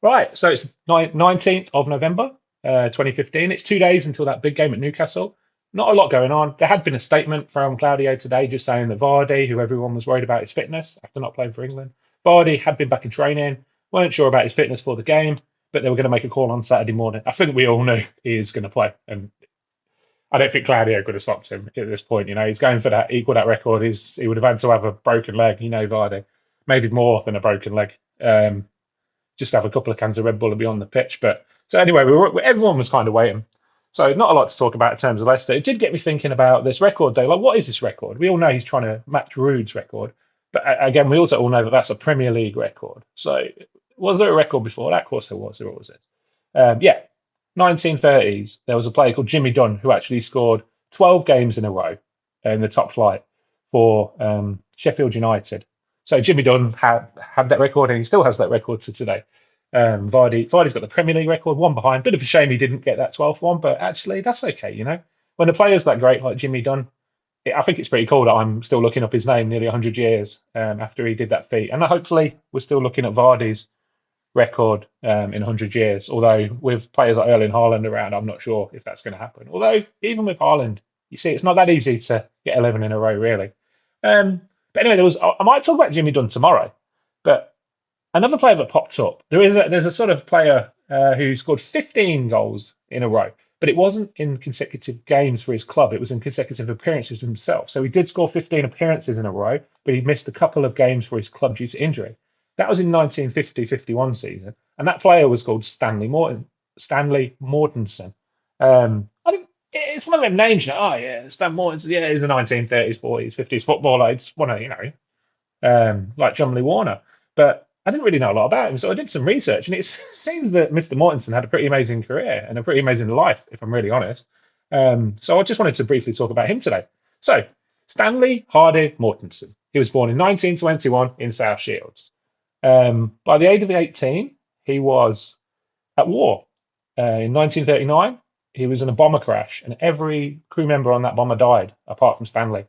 Right, so it's 19th of November, 2015. It's 2 days until that big game at Newcastle. Not a lot going on. There had been a statement from Claudio today just saying that Vardy, who everyone was worried about his fitness after not playing for England, Vardy had been back in training, weren't sure about his fitness for the game, but they were going to make a call on Saturday morning. I think we all knew he is going to play, and I don't think Claudio could have stopped him at this point. He's going for that equal that record. He would have had to have a broken leg, Vardy, maybe more than a broken leg. Just have a couple of cans of Red Bull and be on the pitch. But so anyway, everyone was kind of waiting. So not a lot to talk about in terms of Leicester. It did get me thinking about this record though. Like, what is this record? We all know he's trying to match Ruud's record, but again, we also all know that that's a Premier League record. So was there a record before that? Of course there was. There was it. Yeah, 1930s. There was a player called Jimmy Dunn who actually scored 12 games in a row in the top flight for Sheffield United. So Jimmy Dunn had that record, and he still has that record to today. Vardy's got the Premier League record, one behind. Bit of a shame he didn't get that 12th one, but actually that's okay. When a player's that great like Jimmy Dunn, I think it's pretty cool that I'm still looking up his name nearly 100 years after he did that feat, and hopefully we're still looking at Vardy's record in 100 years. Although with players like Erling Haaland around, I'm not sure if that's going to happen. Although even with Haaland, you see, it's not that easy to get 11 in a row, really. But anyway, I might talk about Jimmy Dunn tomorrow, but another player that popped up. There's a sort of player who scored 15 goals in a row, but it wasn't in consecutive games for his club. It was in consecutive appearances himself. So he did score 15 appearances in a row, but he missed a couple of games for his club due to injury. That was in 1950-51 season, and that player was called Stanley Mortensen. It's one of them names. Oh yeah, Stan Mortensen. Yeah, he's a 1930s, 40s, 50s footballer. It's one of like John Lee Warner. But I didn't really know a lot about him, so I did some research, and it seems that Mr. Mortensen had a pretty amazing career and a pretty amazing life, if I'm really honest. So I just wanted to briefly talk about him today. So Stanley Hardy Mortensen. He was born in 1921 in South Shields. By the age of 18, he was at war. In 1939, he was in a bomber crash, and every crew member on that bomber died, apart from Stanley,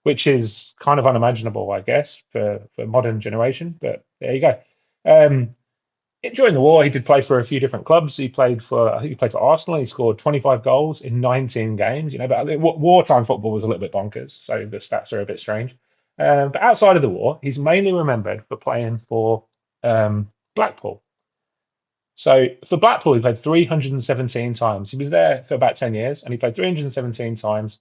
which is kind of unimaginable, I guess, for modern generation. But there you go. Um, During the war, he did play for a few different clubs. I think he played for Arsenal. He scored 25 goals in 19 games. But wartime football was a little bit bonkers, so the stats are a bit strange. But outside of the war, he's mainly remembered for playing for Blackpool. So for Blackpool, he played 317 times. He was there for about 10 years, and he played 317 times,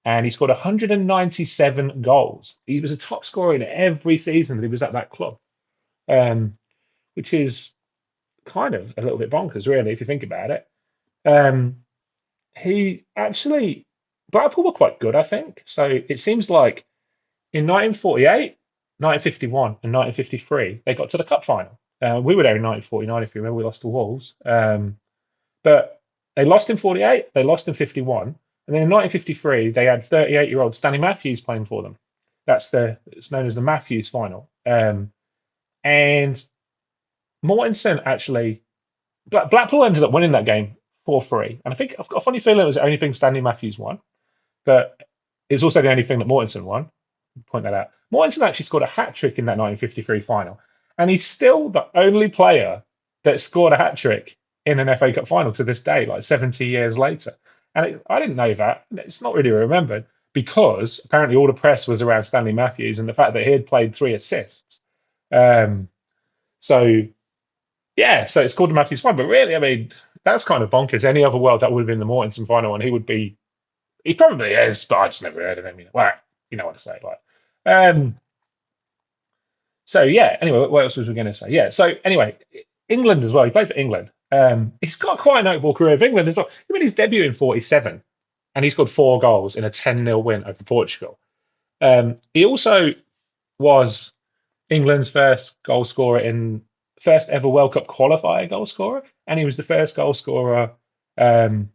and he scored 197 goals. He was a top scorer in every season that he was at that club, um, which is kind of a little bit bonkers, really, if you think about it. Um, he actually, Blackpool were quite good, I think. So it seems like in 1948, 1951, and 1953, they got to the cup final. We were there in 1949, if you remember. We lost to Wolves. But they lost in 48, they lost in 51. And then in 1953, they had 38-year-old Stanley Matthews playing for them. It's known as the Matthews final. And Mortensen actually, Blackpool ended up winning that game 4-3. And I think I've got a funny feeling it was the only thing Stanley Matthews won, but it's also the only thing that Mortensen won. Point that out. Mortensen actually scored a hat trick in that 1953 final, and he's still the only player that scored a hat trick in an FA Cup final to this day, like 70 years later. And I didn't know that. It's not really remembered because apparently all the press was around Stanley Matthews and the fact that he had played 3 assists. Um, so yeah, so it's called the Matthews final. But really, I mean, that's kind of bonkers. Any other world that would have been the Mortensen final, and he would be. He probably is, but I just never heard of him. Well, you know what to say, like. Um, so yeah. Anyway, what else was we going to say? Yeah. So anyway, England as well. He played for England. He's got quite a notable career for England as well. He made his debut in '47, and he scored 4 goals in a 10-0 win over Portugal. He also was England's first ever World Cup qualifier goal scorer, and he was the first goal scorer um,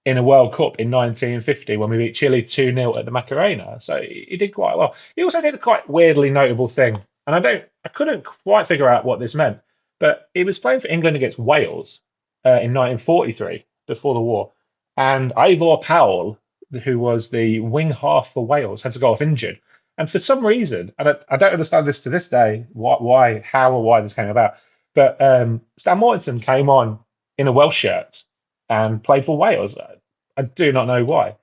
in a World Cup in 1950 when we beat Chile 2-0 at the Macarena. So he did quite well. He also did a quite weirdly notable thing, and I couldn't quite figure out what this meant, but he was playing for England against Wales in 1943 before the war, and Ivor Powell, who was the wing half for Wales, had to go off injured. And for some reason, I don't understand this to this day, how or why this came about. But Stan Mortensen came on in a Welsh shirt and played for Wales. I do not know why.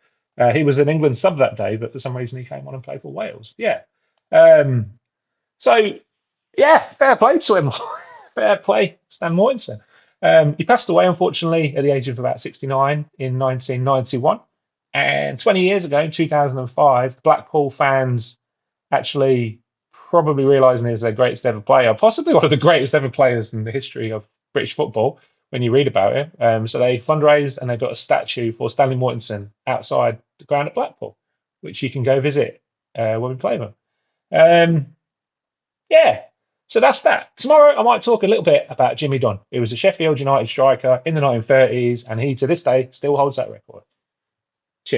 He was an England sub that day, but for some reason he came on and played for Wales. Yeah. Um, so yeah, fair play to him. Fair play, Stan Mortensen. He passed away, unfortunately, at the age of about 69 in 1991. And 20 years ago, in 2005, Blackpool fans actually probably realising he's their greatest ever player, possibly one of the greatest ever players in the history of British football when you read about it. So they fundraised and they built a statue for Stanley Mortensen outside the ground at Blackpool, which you can go visit when we play them. Um, yeah, so that's that. Tomorrow, I might talk a little bit about Jimmy Dunn. He was a Sheffield United striker in the 1930s, and he to this day still holds that record.